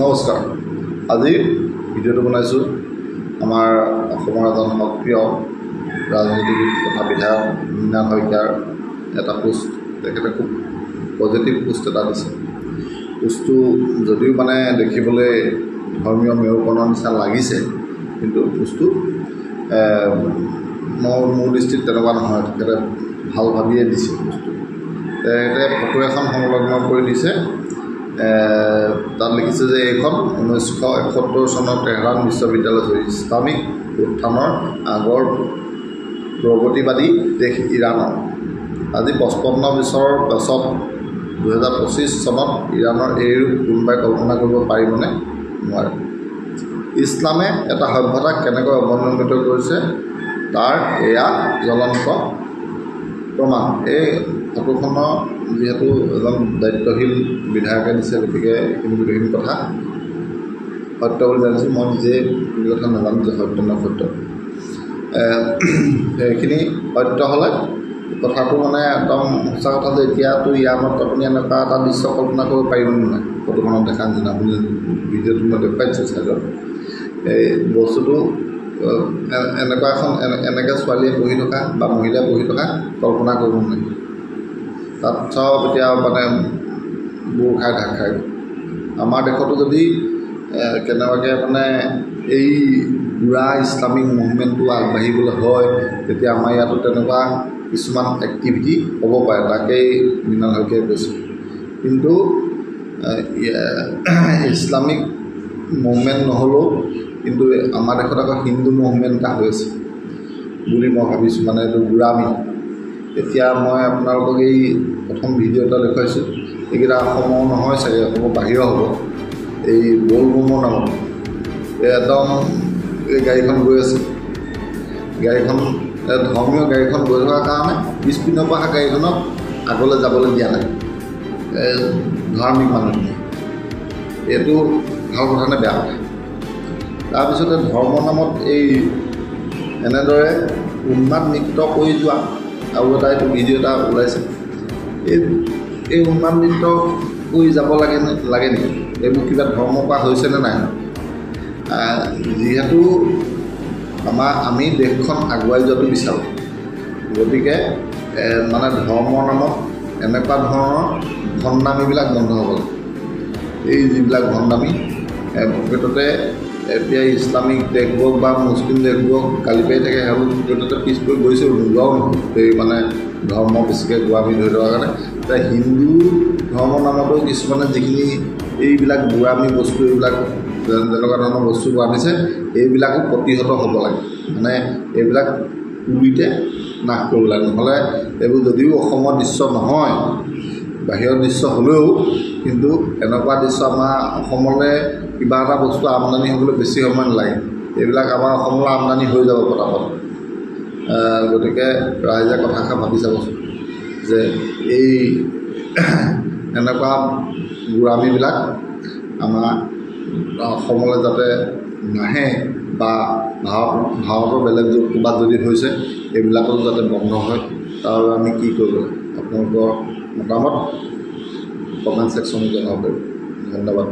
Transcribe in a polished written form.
নমস্কাৰ। আজি ভিডিঅ'টো বনাইছোঁ আমাৰ অসমৰ এজন সক্ৰিয় ৰাজনীতিবিদ তথা বিধায়ক মৃণাল শইকীয়াৰ এটা পোষ্ট। তেখেতে খুব পজিটিভ পোষ্ট এটা দিছে। পোষ্টটো যদিও মানে দেখিবলৈ ধৰ্মীয় মেৰুকৰণৰ নিচিনা লাগিছে, কিন্তু পোষ্টটো মোৰ দৃষ্টিত তেনেকুৱা নহয়। তেখেতে ভাল ভাবিয়ে দিছে পোষ্টটো। তেখেতে ফটো এখন সংলগ্ন কৰি দিছে। তাত লিখিছে যে এইখন 1971 চনত তেহৰান বিশ্ববিদ্যালয় ইছলামিক উত্থানৰ আগৰ প্ৰগতিবাদী দেশ ইৰাণৰ। আজি 55 বছৰৰ পাছত 2025 চনত ইৰাণৰ এই ৰূপ কোনোবাই কল্পনা কৰিব পাৰিবনে? নোৱাৰে। ইছলামে এটা সভ্যতাক কেনেকৈ অৱনমিত কৰিছে তাৰ এয়া জ্বলন্ত প্ৰমাণ। এই ফটোখনৰ যিহেতু এজন দায়িত্বশীল বিধায়কে দিছে, গতিকে এইখিনি গোটেইখিনি কথা সত্য বুলি জানিছোঁ। মই নিজে এই কথা নাজানো যে সত্য নে সত্য। সেইখিনি সত্য হ'লে কথাটো মানে একদম সঁচা কথা যে এতিয়াতো ইৰাণত আপুনি এনেকুৱা এটা দৃশ্য কল্পনা কৰিব পাৰিবনে নাই? ফটোখনত দেখা নিচিনা আপুনি ভিডিঅ'টো মই দেখুৱাই দিছোঁ চাইডত। এই বস্তুটো এনেকুৱা এখন এনেকৈ ছোৱালীয়ে পঢ়ি থকা বা মহিলাই পঢ়ি থকা কল্পনা কৰিব নোৱাৰি। তাত চব এতিয়া মানে বুৰ খাই ঢাক খাই। আমাৰ দেশতো যদি কেনেবাকৈ মানে এই বুঢ়া ইছলামিক মুভমেণ্টটো আগবাঢ়িবলৈ হয়, তেতিয়া আমাৰ ইয়াতো তেনেকুৱা কিছুমান এক্টিভিটি হ'ব পাৰে। তাকেই মৃণাল শইকীয়াই কৈছে। কিন্তু ইছলামিক মুভমেণ্ট নহ'লেও কিন্তু আমাৰ দেশত আকৌ হিন্দু মুভমেণ্ট এটা হৈছে বুলি মই ভাবিছোঁ। মানে এইটো গোড়ামী। এতিয়া মই আপোনালোকক এই প্ৰথম ভিডিঅ' এটা দেখুৱাইছোঁ। এইকেইটা অসমৰ নহয় চাগে, অসমৰ বাহিৰৰ হ'ব। এই বলবমৰ নামত একদম এই গাড়ীখন গৈ আছে। গাড়ীখন ধৰ্মীয় গাড়ীখন গৈ থকাৰ কাৰণে পিছপিনৰ পৰা অহা গাড়ীখনক আগলৈ যাবলৈ দিয়া নাই ধাৰ্মিক মানুহখিনি। এইটো ভাল কথা নে বেয়া কথা? তাৰপিছতে ধৰ্মৰ নামত এই এনেদৰে উন্মাদ নৃত্য কৰি যোৱা আৰু এটা এইটো ভিডিঅ' এটা ওলাইছে। এই উন্মাদ নৃত্য কৰি যাব লাগে নেকি? এইবোৰ কিবা ধৰ্মৰ পৰা হৈছেনে নাই? যিহেতু আমি দেশখন আগুৱাই যোৱাটো বিচাৰোঁ, গতিকে মানে ধৰ্মৰ নামত এনেকুৱা ধৰণৰ ভণ্ডামীবিলাক বন্ধ হ'ব লাগে। এই যিবিলাক ভণ্ডামী প্ৰকৃততে এতিয়া ইছলামিক দেশবোৰক বা মুছলিম দেশবোৰক গালি পাৰি থাকে, সেইবোৰ প্ৰকৃততে পিছ পৰি গৈছে, নোযোৱাও নহয়। এই মানে ধৰ্ম বেছিকৈ গোৱামী ধৰি থকাৰ কাৰণে এতিয়া হিন্দু ধৰ্মৰ নামতো কিছুমানে যিখিনি এইবিলাক গোৱামী বস্তু, এইবিলাক যেনেকুৱা ধৰণৰ বস্তুবোৰ আনিছে, এইবিলাকো প্ৰতিহত হ'ব লাগে। মানে এইবিলাক পুলিতে নাশ কৰিব লাগে। নহ'লে এইবোৰ যদিও অসমৰ দৃশ্য নহয়, বাহিৰৰ দৃশ্য হ'লেও কিন্তু এনেকুৱা দৃশ্য আমাৰ অসমলৈ কিবা এটা বস্তু আমদানি হ'বলৈ বেছি সময় নালাগে। এইবিলাক আমাৰ অসমলৈ আমদানি হৈ যাব পটাপট। গতিকে ৰাইজে কথাষাৰ ভাবি চাবচোন যে এই এনেকুৱা গোড়ামীবিলাক আমাৰ অসমলৈ যাতে নাহে, বা ভাৰতৰ বেলেগ ক'ৰবাত যদি হৈছে এইবিলাকো যাতে বন্ধ হয়, তাৰ বাবে আমি কি কৰিব লাগে? আপোনালোকৰ মতামত কমেণ্ট ছেকশ্যনত জনাব পাৰিব। ধন্যবাদ।